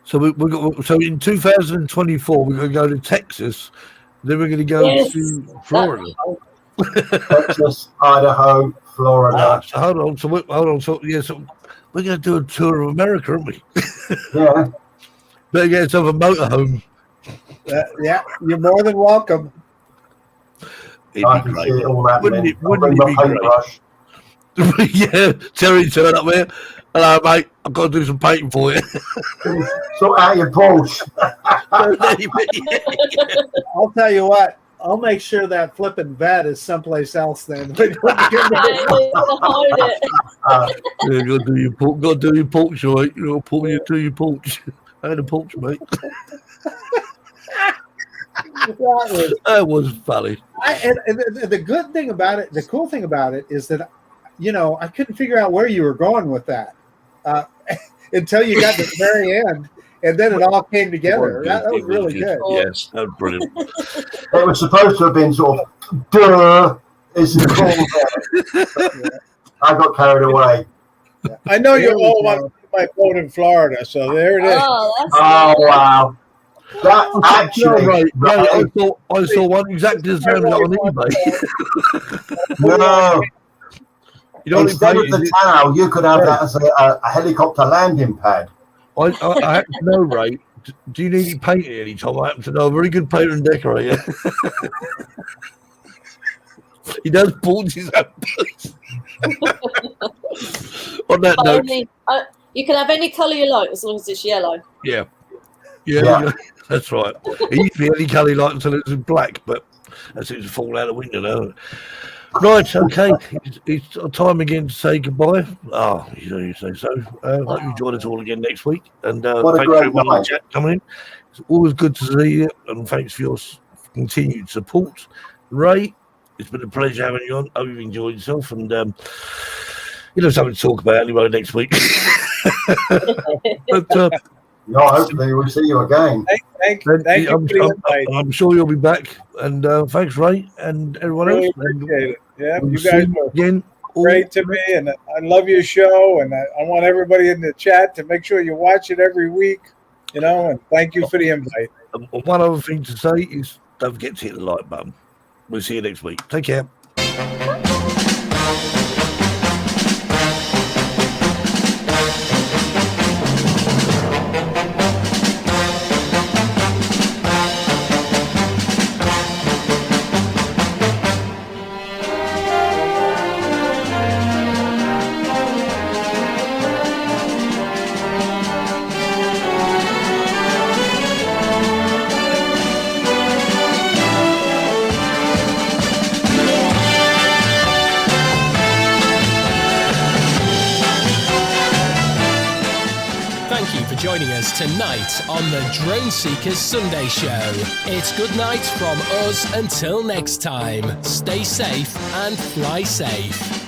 So so in 2024 we're going to go to Texas, then we're going to go to Florida.
Texas, Idaho, Florida.
Hold on. So we're going to do a tour of America, aren't we?
Yeah.
Better get yourself a motorhome.
Yeah, you're more than welcome.
I can see it all happening.
Wouldn't it be great? Yeah, Terry turn up there. Hello, mate. I've got to do some painting for you.
Sort out your Porsche.
I'll tell you what. I'll make sure that flipping vet is someplace else then.
Hide it.
Yeah, got to do your porch, mate. You know, pull you to your porch. I had a porch, mate. That was funny.
And the good thing about it, the cool thing about it is that, I couldn't figure out where you were going with that until you got to the very end, and then it all came together. That was really good.
Yes, that was brilliant.
It was supposed to have been sort of, duh, it's called there. I got carried away.
I know you all want to see my boat in Florida, so there it is.
Oh, wow. That actually,
right. I saw one exactly the same on eBay.
No. Instead of the towel, you could have that as a helicopter landing pad.
I happen to know, Ray. Do you need it painted any time? I happen to know a very good painter and decorator. He does porches up. On that note,
you can have any colour you like as long as it's yellow.
Yeah, that's right. It used to be any colour you like until it was black, but that seems to fall out the window now. Right, okay. It's time again to say goodbye. You say so. Hope you join us all again next week. And
what a great night.
Chat coming in. It's always good to see you, and thanks for your continued support. Ray, it's been a pleasure having you on. Hope you've enjoyed yourself, and something to talk about anyway next week. But,
hopefully we'll see you again.
Thank you for the invite.
I'm sure you'll be back. And thanks, Ray, and everyone else.
Appreciate it. Yeah,
we'll
you guys were
again.
Great to me, and I love your show, and I want everybody in the chat to make sure you watch it every week, and thank you for the invite.
One other thing to say is don't forget to hit the like button. We'll see you next week. Take care.
Joining us tonight on the Drone Seekers Sunday Show. It's good night from us until next time. Stay safe and fly safe.